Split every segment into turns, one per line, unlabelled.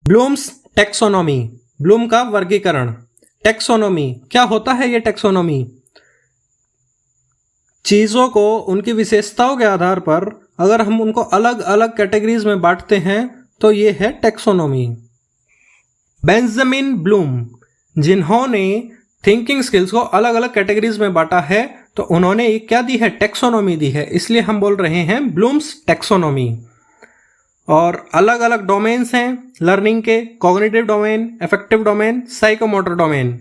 Blooms taxonomy, Bloom का वर्गीकरण। Taxonomy क्या होता है? ये टेक्सोनॉमी चीज़ों को उनकी विशेषताओं के आधार पर अगर हम उनको अलग अलग कैटेगरीज में बांटते हैं तो ये है टेक्सोनॉमी। बेंजामिन ब्लूम जिन्होंने थिंकिंग स्किल्स को अलग अलग कैटेगरीज में बांटा है तो उन्होंने ये क्या दी है? टेक्सोनॉमी दी है, इसलिए हम बोल रहे हैं ब्लूम्स टेक्सोनॉमी। और अलग अलग डोमेन्स हैं लर्निंग के, cognitive domain, affective domain, psychomotor domain.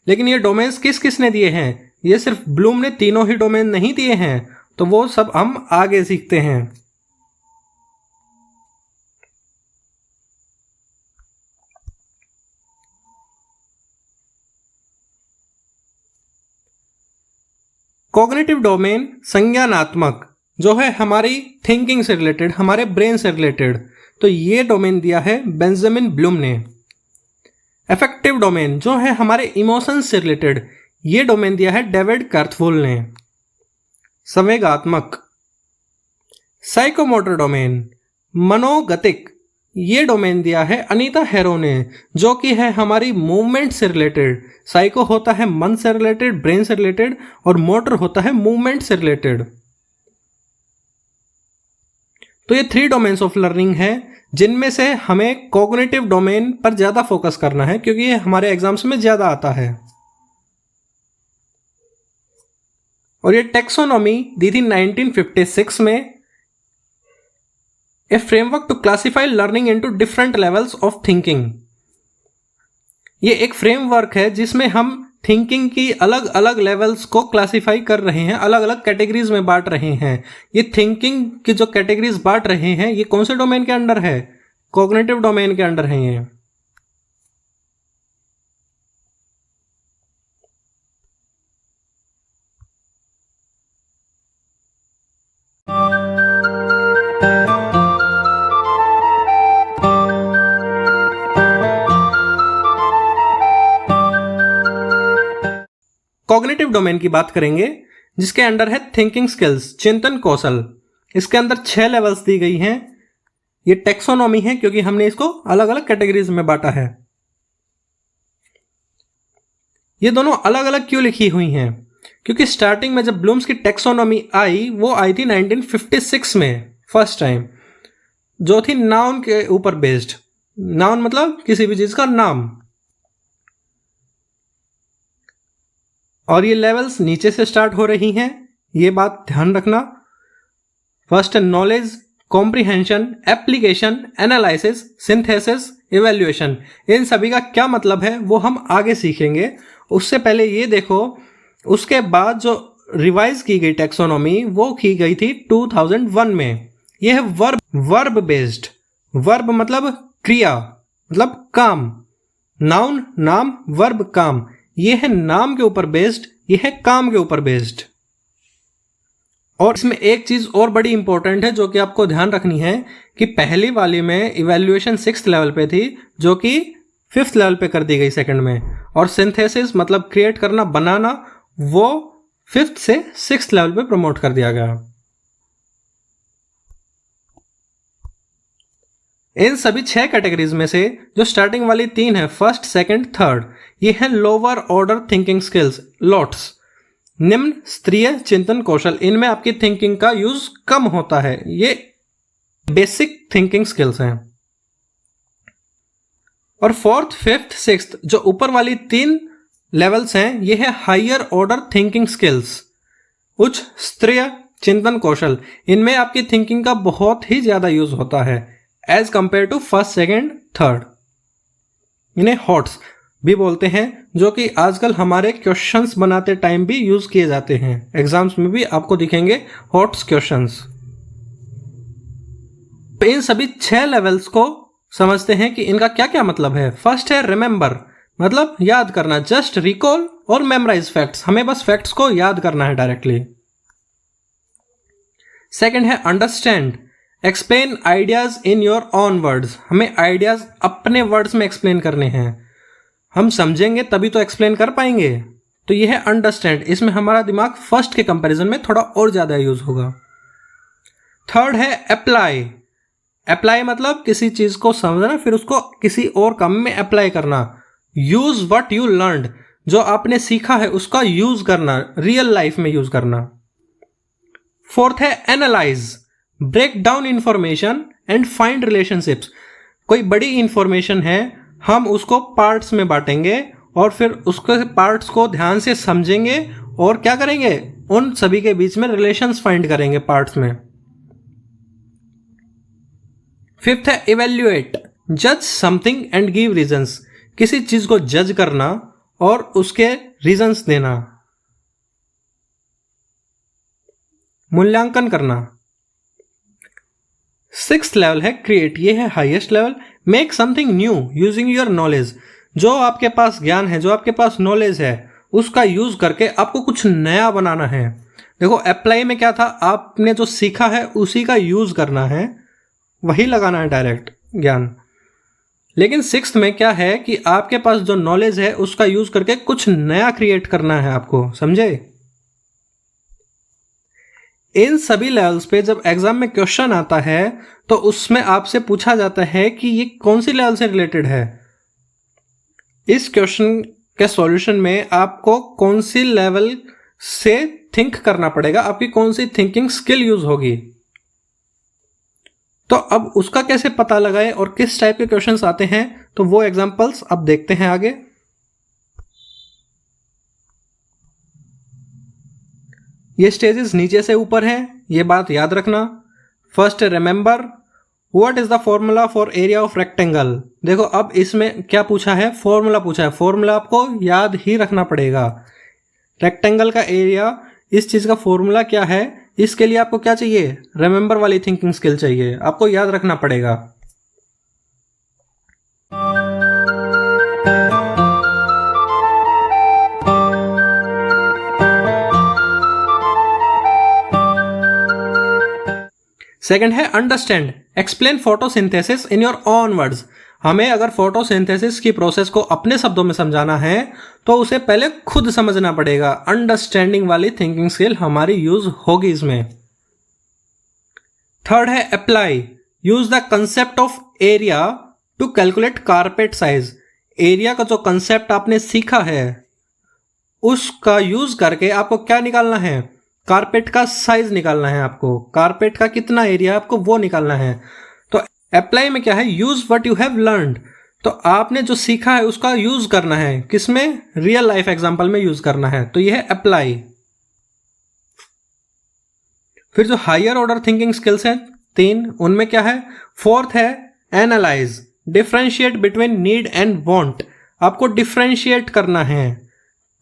लेकिन ये डोमेन्स किस किस ने दिए हैं? ये सिर्फ ब्लूम ने तीनों ही डोमेन नहीं दिए हैं, तो वो सब हम आगे सीखते हैं। कॉग्निटिव डोमेन संज्ञानात्मक जो है हमारी थिंकिंग से रिलेटेड, हमारे ब्रेन से रिलेटेड, तो ये डोमेन दिया है बेंजामिन ब्लूम ने। अफेक्टिव डोमेन जो है हमारे इमोशंस से रिलेटेड, ये डोमेन दिया है डेविड कर्थवुल ने। संवेगात्मक साइकोमोटर डोमेन मनोगतिक, ये डोमेन दिया है अनीता हेरो ने, जो कि है हमारी मूवमेंट से रिलेटेड। साइको होता है मन से रिलेटेड, ब्रेन से रिलेटेड, और मोटर होता है मूवमेंट से रिलेटेड। तो ये 3 डोमेन्स ऑफ लर्निंग है जिनमें से हमें कॉग्निटिव डोमेन पर ज्यादा फोकस करना है क्योंकि ये हमारे एग्जाम्स में ज्यादा आता है। और ये टेक्सोनॉमी दी थी 1956 में। A framework to classify learning into different levels of thinking. ये एक फ्रेमवर्क है जिसमें हम थिंकिंग की अलग अलग लेवल्स को क्लासिफाई कर रहे हैं, अलग अलग कैटेगरीज में बांट रहे हैं। ये थिंकिंग की जो कैटेगरीज बांट रहे हैं ये कौन से डोमेन के अंडर है? कॉग्निटिव डोमेन के अंडर है ये। कॉग्निटिव डोमेन की बात करेंगे जिसके अंडर है थिंकिंग स्किल्स, चिंतन कौशल। इसके अंदर 6 लेवल्स दी गई हैं। ये टेक्सोनॉमी है क्योंकि हमने इसको अलग अलग कैटेगरीज में बांटा है। ये दोनों अलग अलग क्यों लिखी हुई हैं? क्योंकि स्टार्टिंग में जब ब्लूम्स की टेक्सोनॉमी आई वो आई थी 1956 में फर्स्ट टाइम, जो थी नाउन के ऊपर बेस्ड। नाउन मतलब किसी भी चीज का नाम। और ये लेवल्स नीचे से स्टार्ट हो रही हैं, ये बात ध्यान रखना। फर्स्ट है knowledge, comprehension, application, analysis, synthesis, evaluation. इन सभी का क्या मतलब है वो हम आगे सीखेंगे। उससे पहले ये देखो, उसके बाद जो रिवाइज की गई टेक्सोनॉमी वो की गई थी 2001 में। यह है वर्ब बेस्ड। वर्ब मतलब क्रिया, मतलब काम। नाउन नाम, वर्ब काम। ये है नाम के ऊपर बेस्ड, ये है काम के ऊपर बेस्ड। और इसमें एक चीज और बड़ी इंपॉर्टेंट है जो कि आपको ध्यान रखनी है कि पहली वाली में इवैल्यूएशन 6th लेवल पे थी जो कि 5th लेवल पे कर दी गई सेकंड में, और सिंथेसिस मतलब क्रिएट करना, बनाना, वो 5th से 6th लेवल पे प्रमोट कर दिया गया। इन सभी 6 कैटेगरीज में से जो स्टार्टिंग वाली 3 है, फर्स्ट, सेकंड, थर्ड, ये है lower order thinking skills, lots. निम्न स्तरीय चिंतन कौशल, इनमें आपकी थिंकिंग का यूज कम होता है। ये बेसिक थिंकिंग स्किल्स हैं। और 4th, 5th, 6th जो ऊपर वाली 3 लेवल्स हैं, ये है हायर ऑर्डर थिंकिंग स्किल्स, उच्च स्तरीय चिंतन कौशल। इनमें आपकी थिंकिंग का बहुत ही ज्यादा यूज होता है as compare to first, second, third. इन्हें हॉट्स भी बोलते हैं, जो कि आजकल हमारे क्वेश्चंस बनाते टाइम भी यूज किए जाते हैं। एग्जाम्स में भी आपको दिखेंगे हॉट्स क्वेश्चंस। तो इन सभी 6 लेवल्स को समझते हैं कि इनका क्या क्या मतलब है। फर्स्ट है रिमेंबर, मतलब याद करना, जस्ट रिकॉल और मेमोराइज फैक्ट्स, हमें बस फैक्ट्स को याद करना है डायरेक्टली। सेकेंड है understand, explain ideas in your on words, हमें आइडियाज अपने वर्ड्स में एक्सप्लेन करने हैं। हम समझेंगे तभी तो एक्सप्लेन कर पाएंगे। तो यह है अंडरस्टैंड, इसमें हमारा दिमाग फर्स्ट के कंपैरिजन में थोड़ा और ज्यादा यूज होगा। थर्ड है अप्लाई, अप्लाई मतलब किसी चीज को समझना फिर उसको किसी और काम में अप्लाई करना। यूज व्हाट यू लर्नड, जो आपने सीखा है उसका यूज करना, रियल लाइफ में यूज करना। फोर्थ है analyse, break down information and find relationships. कोई बड़ी इंफॉर्मेशन है, हम उसको पार्ट्स में बांटेंगे और फिर उसके पार्ट्स को ध्यान से समझेंगे और क्या करेंगे, उन सभी के बीच में रिलेशंस फाइंड करेंगे पार्ट्स में। फिफ्थ है इवेल्युएट, जज समथिंग एंड गिव रीजंस। किसी चीज को जज करना और उसके रीजंस देना, मूल्यांकन करना। सिक्स्थ लेवल है क्रिएट, ये है highest level. Make something new using your knowledge, जो आपके पास ज्ञान है, जो आपके पास नॉलेज है, उसका यूज करके आपको कुछ नया बनाना है। देखो अप्लाई में क्या था, आपने जो सीखा है उसी का यूज करना है, वही लगाना है डायरेक्ट ज्ञान। लेकिन सिक्स्थ में क्या है कि आपके पास जो नॉलेज है उसका यूज करके कुछ नया क्रिएट करना है आपको, समझे। इन सभी लेवल्स पे जब एग्जाम में क्वेश्चन आता है तो उसमें आपसे पूछा जाता है कि ये कौन सी लेवल से रिलेटेड है। इस क्वेश्चन के सॉल्यूशन में आपको कौन सी लेवल से थिंक करना पड़ेगा, आपकी कौन सी थिंकिंग स्किल यूज होगी। तो अब उसका कैसे पता लगाए और किस टाइप के क्वेश्चंस आते हैं, तो वो एग्जांपल्स अब देखते हैं आगे। ये स्टेजेस नीचे से ऊपर हैं, ये बात याद रखना। First remember what is the formula for area of rectangle. देखो अब इसमें क्या पूछा है, फॉर्मूला पूछा है। फॉर्मूला आपको याद ही रखना पड़ेगा। रेक्टेंगल का एरिया, इस चीज का फॉर्मूला क्या है, इसके लिए आपको क्या चाहिए, रिमेंबर वाली थिंकिंग स्किल चाहिए, आपको याद रखना पड़ेगा। सेकंड है understand, explain photosynthesis in your own words. हमें अगर फोटोसिंथेसिस की प्रोसेस को अपने शब्दों में समझाना है तो उसे पहले खुद समझना पड़ेगा। अंडरस्टैंडिंग वाली थिंकिंग स्किल हमारी यूज होगी इसमें। थर्ड है apply, use the concept of area to calculate carpet size. Area का जो कंसेप्ट आपने सीखा है उसका यूज करके आपको क्या निकालना है, कारपेट का साइज निकालना है आपको, कारपेट का कितना एरिया आपको वो निकालना है। तो अप्लाई में क्या है, use what you have learned. तो आपने जो सीखा है उसका यूज करना है, किसमें, रियल लाइफ एग्जांपल में यूज करना है, तो यह है अप्लाई। फिर जो हायर ऑर्डर थिंकिंग स्किल्स हैं 3, उनमें क्या है, फोर्थ है analyse, differentiate between need and want. आपको डिफरेंशिएट करना है,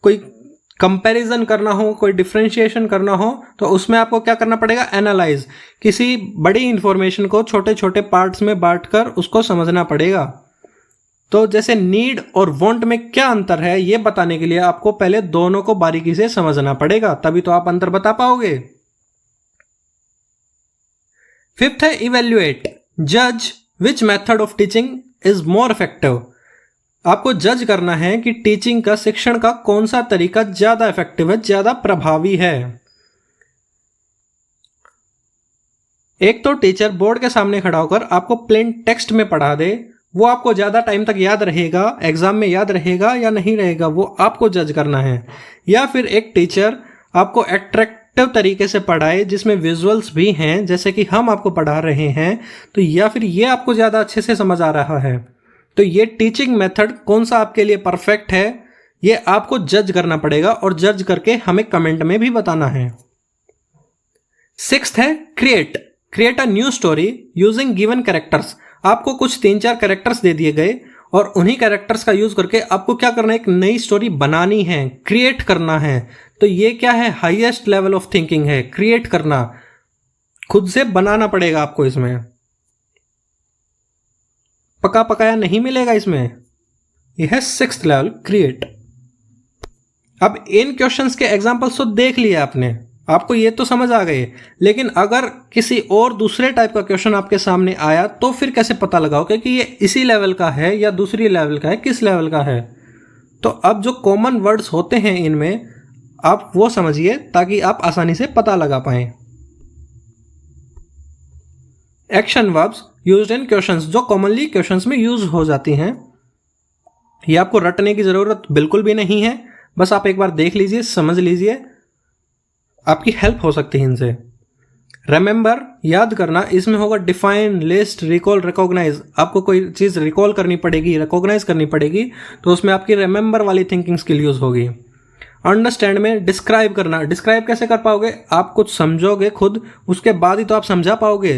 कोई कंपैरिजन करना हो, कोई डिफरेंशिएशन करना हो तो उसमें आपको क्या करना पड़ेगा, एनालाइज। किसी बड़ी इंफॉर्मेशन को छोटे छोटे पार्ट्स में बांटकर उसको समझना पड़ेगा। तो जैसे नीड और वांट में क्या अंतर है ये बताने के लिए आपको पहले दोनों को बारीकी से समझना पड़ेगा, तभी तो आप अंतर बता पाओगे। फिफ्थ है इवेल्युएट, जज which method of teaching is more effective. आपको जज करना है कि टीचिंग का, शिक्षण का कौन सा तरीका ज्यादा इफेक्टिव है, ज्यादा प्रभावी है। एक तो टीचर बोर्ड के सामने खड़ा होकर आपको प्लेन टेक्स्ट में पढ़ा दे, वो आपको ज्यादा टाइम तक याद रहेगा, एग्जाम में याद रहेगा या नहीं रहेगा, वो आपको जज करना है। या फिर एक टीचर आपको अट्रैक्टिव तरीके से पढ़ाए जिसमें विजुअल्स भी हैं, जैसे कि हम आपको पढ़ा रहे हैं, तो या फिर ये आपको ज्यादा अच्छे से समझ आ रहा है। तो ये टीचिंग मेथड कौन सा आपके लिए परफेक्ट है, ये आपको जज करना पड़ेगा और जज करके हमें कमेंट में भी बताना है। सिक्स्थ है create a new story using given characters. आपको कुछ 3-4 कैरेक्टर्स दे दिए गए और उन्हीं कैरेक्टर्स का यूज करके आपको क्या करना है, एक नई स्टोरी बनानी है, क्रिएट करना है। तो ये क्या है, हाईएस्ट लेवल ऑफ थिंकिंग है, क्रिएट करना, खुद से बनाना पड़ेगा आपको। इसमें पका पकाया नहीं मिलेगा इसमें। यह है सिक्स्थ लेवल क्रिएट। अब इन क्वेश्चंस के एग्जांपल्स तो देख लिए आपने, आपको ये तो समझ आ गए, लेकिन अगर किसी और दूसरे टाइप का क्वेश्चन आपके सामने आया तो फिर कैसे पता लगाओगे कि ये इसी लेवल का है या दूसरी लेवल का है, किस लेवल का है। तो अब जो कॉमन वर्ड्स होते हैं इनमें आप वो समझिए ताकि आप आसानी से पता लगा पाएं। Action verbs used in questions, जो कॉमनली क्वेश्चंस में यूज हो जाती हैं। ये आपको रटने की ज़रूरत बिल्कुल भी नहीं है, बस आप एक बार देख लीजिए, समझ लीजिए, आपकी हेल्प हो सकती है इनसे। रिमेंबर, याद करना, इसमें होगा डिफाइन, लिस्ट, रिकॉल, रिकॉग्नाइज। आपको कोई चीज़ रिकॉल करनी पड़ेगी, रिकॉग्नाइज करनी पड़ेगी, तो उसमें आपकी रिमेंबर वाली थिंकिंग स्किल यूज होगी। अंडरस्टैंड में डिस्क्राइब करना, डिस्क्राइब कैसे कर पाओगे, आप कुछ समझोगे खुद, उसके बाद ही तो आप समझा पाओगे।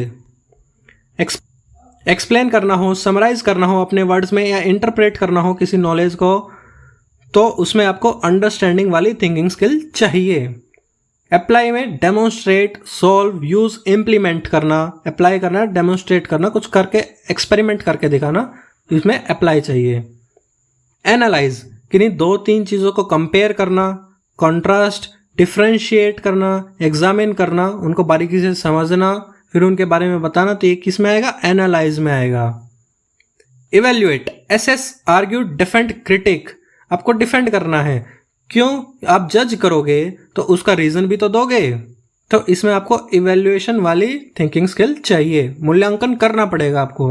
एक्सप्लेन करना हो, समराइज करना हो अपने वर्ड्स में, या इंटरप्रेट करना हो किसी नॉलेज को, तो उसमें आपको अंडरस्टैंडिंग वाली थिंकिंग स्किल चाहिए। अप्लाई में डेमोन्स्ट्रेट, सोल्व, यूज, इम्प्लीमेंट करना, अप्लाई करना, डेमोन्स्ट्रेट करना, कुछ करके एक्सपेरिमेंट करके दिखाना, इसमें अप्लाई चाहिए। एनालाइज, किन्हीं 2-3 चीज़ों को कंपेयर करना, कॉन्ट्रास्ट, डिफ्रेंशिएट करना, एग्जामिन करना, उनको बारीकी से समझना, फिर उनके बारे में बताना, तो ये किस में आएगा, एनालाइज में आएगा। Evaluate, assess, argue, defend, critique, आपको डिफेंड करना है। क्यों? आप जज करोगे तो उसका रीजन भी तो दोगे, तो इसमें आपको इवेल्युएशन वाली थिंकिंग स्किल चाहिए, मूल्यांकन करना पड़ेगा आपको।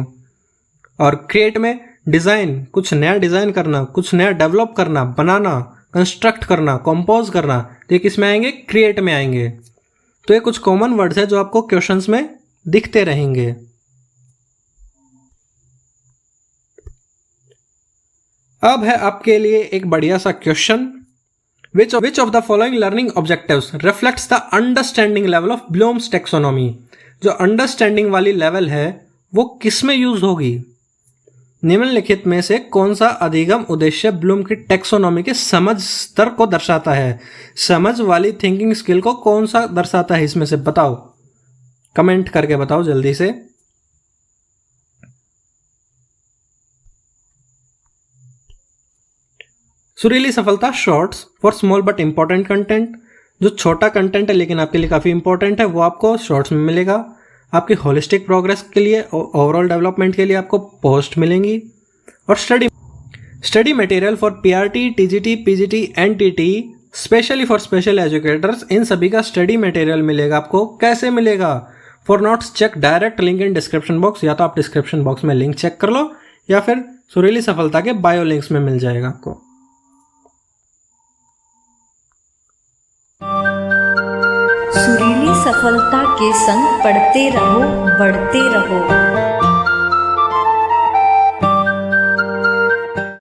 और क्रिएट में डिज़ाइन, कुछ नया डिज़ाइन करना, कुछ नया डेवलप करना, बनाना, कंस्ट्रक्ट करना, कंपोज करना, तो ये किस में आएंगे, क्रिएट में आएंगे। तो ये कुछ कॉमन वर्ड्स है जो आपको क्वेश्चंस में दिखते रहेंगे। अब है आपके लिए एक बढ़िया सा question, Which of the following learning objectives reflects the understanding level of Bloom's taxonomy? जो अंडरस्टैंडिंग वाली लेवल है वो किस में यूज होगी? निम्नलिखित में से कौन सा अधिगम उद्देश्य ब्लूम की टैक्सोनॉमी के समझ स्तर को दर्शाता है? समझ वाली थिंकिंग स्किल को कौन सा दर्शाता है इसमें से, बताओ, कमेंट करके बताओ जल्दी से। सुरीली सफलता shorts for small but important content, जो छोटा कंटेंट है लेकिन आपके लिए काफ़ी इंपॉर्टेंट है वो आपको शॉर्ट्स में मिलेगा। आपकी होलिस्टिक प्रोग्रेस के लिए, ओवरऑल डेवलपमेंट के लिए आपको पोस्ट मिलेंगी। और study material for PRT, TGT, PGT, NTT, specially for special educators, इन सभी का स्टडी मटेरियल मिलेगा आपको। कैसे मिलेगा? For notes check direct link in description box, या तो आप डिस्क्रिप्शन बॉक्स में लिंक चेक कर लो, या फिर सुरीली सफलता के बायो लिंक्स में मिल जाएगा आपको।
सुरीली सफलता के संग पढ़ते रहो, बढ़ते रहो।